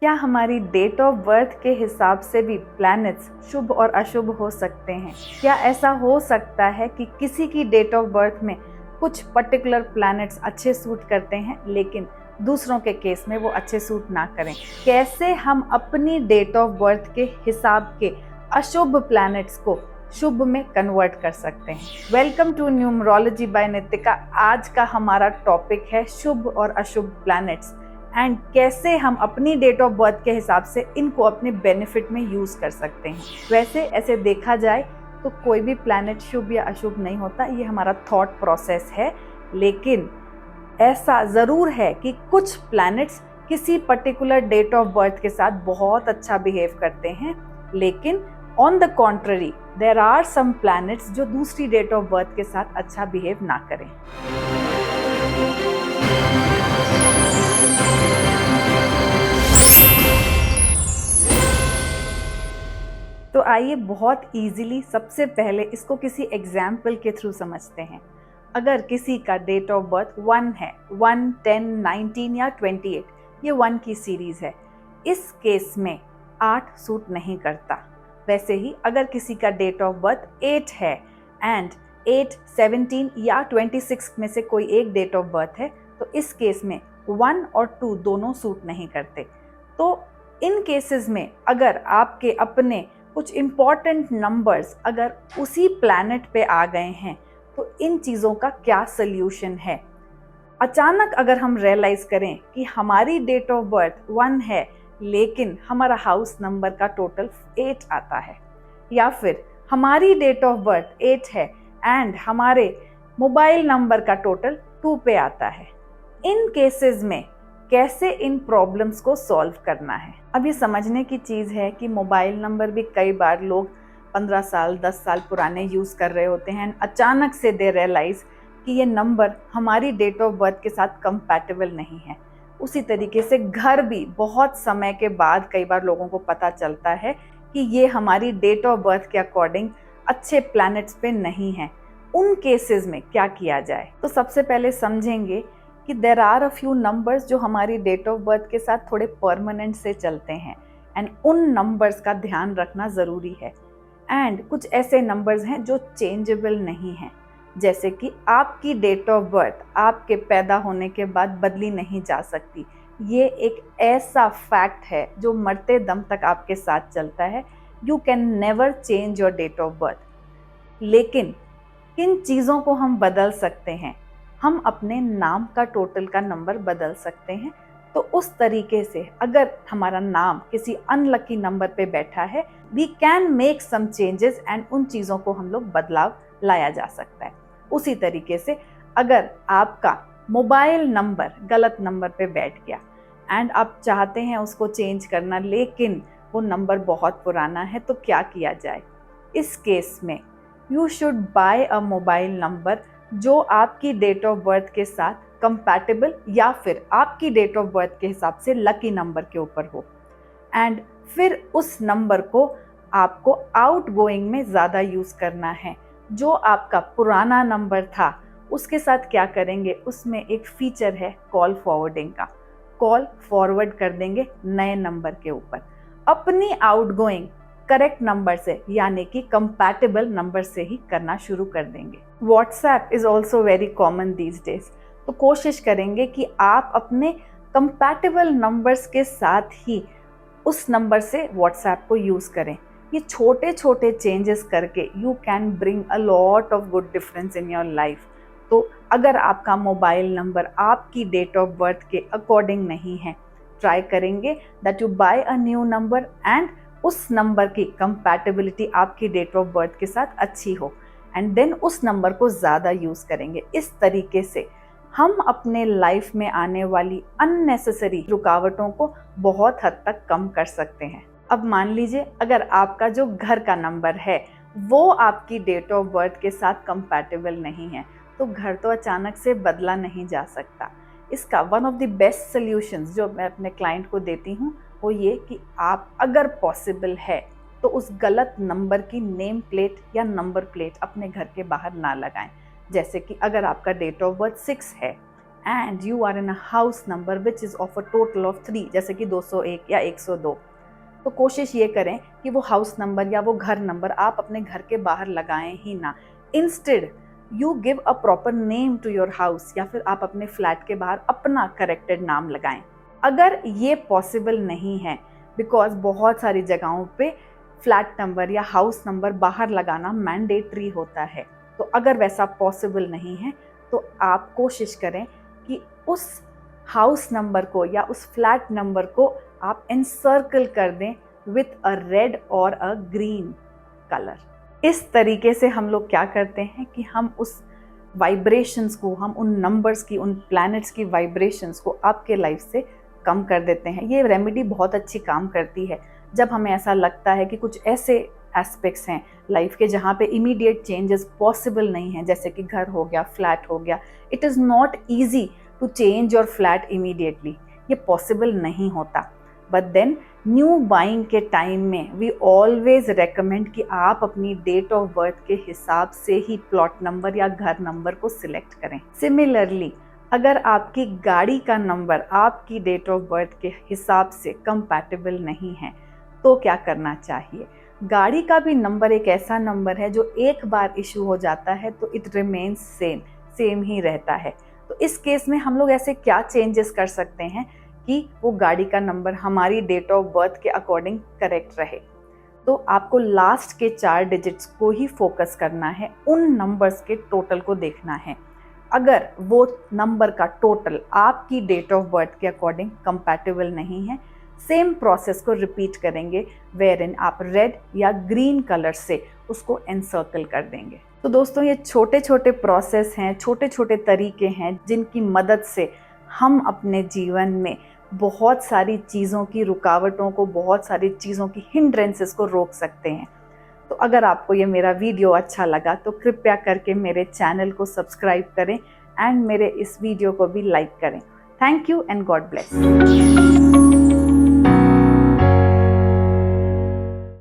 क्या हमारी date of birth के हिसाब से भी प्लैनेट्स शुभ और अशुभ हो सकते हैं? क्या ऐसा हो सकता है कि किसी की डेट ऑफ बर्थ में कुछ पर्टिकुलर प्लैनेट्स अच्छे सूट करते हैं लेकिन दूसरों के केस में वो अच्छे सूट ना करें? कैसे हम अपनी डेट ऑफ बर्थ के हिसाब के अशुभ प्लैनेट्स को शुभ में कन्वर्ट कर सकते हैं? Welcome to numerology by Nitika. आज का हमारा टॉपिक है शुभ और अशुभ प्लैनेट्स एंड कैसे हम अपनी डेट ऑफ बर्थ के हिसाब से इनको अपने बेनिफिट में यूज कर सकते हैं। वैसे ऐसे देखा जाए तो कोई भी प्लैनेट शुभ या अशुभ नहीं होता, ये हमारा थॉट प्रोसेस है। लेकिन ऐसा जरूर है कि कुछ प्लैनेट्स किसी पर्टिकुलर डेट ऑफ बर्थ के साथ बहुत अच्छा बिहेव करते हैं, लेकिन on the contrary there are some planets जो दूसरी डेट ऑफ बर्थ के साथ अच्छा बिहेव ना करें। तो आइए बहुत इजीली सबसे पहले इसको किसी एग्जाम्पल के थ्रू समझते हैं। अगर किसी का डेट ऑफ बर्थ 1 है, 1, 10, 19 या 28, ये 1 की सीरीज है, इस केस में 8 सूट नहीं करता। वैसे ही अगर किसी का डेट ऑफ बर्थ 8 है एंड 8, 17 या 26 में से कोई एक डेट ऑफ बर्थ है, तो इस केस में 1 और 2 दोनों सूट नहीं करते। तो इन केसेस में अगर आपके अपने कुछ इंपॉर्टेंट नंबर्स अगर उसी प्लैनेट पे आ गए हैं तो इन चीज़ों का क्या सल्यूशन है? अचानक अगर हम रियलाइज करें कि हमारी डेट ऑफ बर्थ 1 है लेकिन हमारा हाउस नंबर का टोटल 8 आता है, या फिर हमारी डेट ऑफ बर्थ 8 है एंड हमारे मोबाइल नंबर का टोटल 2 पे आता है, इन केसेस में कैसे इन प्रॉब्लम्स को सॉल्व करना है? अब ये समझने की चीज़ है कि मोबाइल नंबर भी कई बार लोग 15 साल 10 साल पुराने यूज़ कर रहे होते हैं, अचानक से दे रियलाइज़ कि ये नंबर हमारी डेट ऑफ बर्थ के साथ कंपैटिबल नहीं है। उसी तरीके से घर भी बहुत समय के बाद कई बार लोगों को पता चलता है कि ये हमारी डेट ऑफ बर्थ के अकॉर्डिंग अच्छे प्लैनेट्स पे नहीं है। उन केसेस में क्या किया जाए? तो सबसे पहले समझेंगे कि there are a few numbers जो हमारी डेट ऑफ बर्थ के साथ थोड़े परमानेंट से चलते हैं एंड उन नंबर्स का ध्यान रखना ज़रूरी है। एंड कुछ ऐसे नंबर्स हैं जो चेंजेबल नहीं हैं, जैसे कि आपकी डेट ऑफ बर्थ आपके पैदा होने के बाद बदली नहीं जा सकती। ये एक ऐसा फैक्ट है जो मरते दम तक आपके साथ चलता है। You can never change your date of birth. लेकिन किन चीज़ों को हम बदल सकते हैं? हम अपने नाम का टोटल का नंबर बदल सकते हैं। तो उस तरीके से अगर हमारा नाम किसी अनलकी नंबर पे बैठा है, we can make some changes and उन चीज़ों को हम लोग बदलाव लाया जा सकता है। उसी तरीके से अगर आपका मोबाइल नंबर गलत नंबर पे बैठ गया एंड आप चाहते हैं उसको चेंज करना, लेकिन वो नंबर बहुत पुराना है, तो क्या किया जाए? इस केस में you should buy a mobile number जो आपकी डेट ऑफ बर्थ के साथ कंपैटिबल या फिर आपकी डेट ऑफ बर्थ के हिसाब से लकी नंबर के ऊपर हो। एंड फिर उस नंबर को आपको आउटगोइंग में ज़्यादा यूज़ करना है। जो आपका पुराना नंबर था उसके साथ क्या करेंगे, उसमें एक फीचर है कॉल फॉरवर्डिंग का। कॉल फॉरवर्ड कर देंगे नए नंबर के ऊपर, अपनी आउटगोइंग करेक्ट नंबर से यानी कि कंपैटिबल नंबर से ही करना शुरू कर देंगे। WhatsApp is also very common these days, तो कोशिश करेंगे कि आप अपने कंपैटिबल नंबर्स के साथ ही उस नंबर से व्हाट्सएप को यूज़ करें। ये छोटे छोटे चेंजेस करके you can bring a lot of good difference in your life. तो अगर आपका मोबाइल नंबर आपकी डेट ऑफ बर्थ के अकॉर्डिंग नहीं है, ट्राई करेंगे that you buy a new number and उस नंबर की कंपैटिबिलिटी आपकी डेट ऑफ बर्थ के साथ अच्छी हो एंड देन उस नंबर को ज़्यादा यूज़ करेंगे। इस तरीके से हम अपने लाइफ में आने वाली अननेसेसरी रुकावटों को बहुत हद तक कम कर सकते हैं। अब मान लीजिए अगर आपका जो घर का नंबर है वो आपकी डेट ऑफ बर्थ के साथ कंपैटिबल नहीं है, तो घर तो अचानक से बदला नहीं जा सकता। इसका one of the best solutions जो मैं अपने क्लाइंट को देती हूँ वो ये कि आप अगर पॉसिबल है तो उस गलत नंबर की नेम प्लेट या नंबर प्लेट अपने घर के बाहर ना लगाएं। जैसे कि अगर आपका डेट ऑफ बर्थ 6 है and you are in a house number which is of a total of 3, जैसे कि 201 या 102, तो कोशिश ये करें कि वो हाउस नंबर या वो घर नंबर आप अपने घर के बाहर लगाएं ही ना। Instead you give a proper name to your house, या फिर आप अपने फ्लैट के बाहर अपना करेक्टेड नाम लगाएं। अगर ये पॉसिबल नहीं है, बिकॉज बहुत सारी जगहों पे फ्लैट नंबर या हाउस नंबर बाहर लगाना मैंडेटरी होता है, तो अगर वैसा पॉसिबल नहीं है तो आप कोशिश करें कि उस हाउस नंबर को या उस फ्लैट नंबर को आप एनसर्कल कर दें विथ अ रेड और अ ग्रीन कलर। इस तरीके से हम लोग क्या करते हैं कि हम उस वाइब्रेशंस को, हम उन नंबर्स की, उन प्लैनेट्स की वाइब्रेशंस को आपके लाइफ से कम कर देते हैं। ये रेमेडी बहुत अच्छी काम करती है जब हमें ऐसा लगता है कि कुछ ऐसे एस्पेक्ट्स हैं लाइफ के जहाँ पे इमीडिएट चेंजेस पॉसिबल नहीं हैं, जैसे कि घर हो गया, फ्लैट हो गया। It is not easy to change your flat immediately, ये पॉसिबल नहीं होता। बट देन न्यू बाइंग के टाइम में वी ऑलवेज रेकमेंड कि आप अपनी डेट ऑफ बर्थ के हिसाब से ही प्लॉट नंबर या घर नंबर को सिलेक्ट करें। सिमिलरली अगर आपकी गाड़ी का नंबर आपकी डेट ऑफ बर्थ के हिसाब से कंपैटिबल नहीं है तो क्या करना चाहिए? गाड़ी का भी नंबर एक ऐसा नंबर है जो एक बार इशू हो जाता है तो इट रिमेन्स सेम ही रहता है। तो इस केस में हम लोग ऐसे क्या चेंजेस कर सकते हैं कि वो गाड़ी का नंबर हमारी डेट ऑफ बर्थ के अकॉर्डिंग करेक्ट रहे? तो आपको लास्ट के 4 डिजिट्स को ही फोकस करना है, उन नंबर्स के टोटल को देखना है। अगर वो नंबर का टोटल आपकी डेट ऑफ बर्थ के अकॉर्डिंग कंपैटिबल नहीं है, सेम प्रोसेस को रिपीट करेंगे, वेयरइन आप रेड या ग्रीन कलर से उसको एनसर्कल कर देंगे। तो दोस्तों, ये छोटे छोटे प्रोसेस हैं, छोटे छोटे तरीके हैं जिनकी मदद से हम अपने जीवन में बहुत सारी चीज़ों की रुकावटों को, बहुत सारी चीज़ों की हिंड्रेंसेस को रोक सकते हैं। तो अगर आपको ये मेरा वीडियो अच्छा लगा तो कृपया करके मेरे चैनल को सब्सक्राइब करें एंड मेरे इस वीडियो को भी लाइक करें। Thank you and God bless.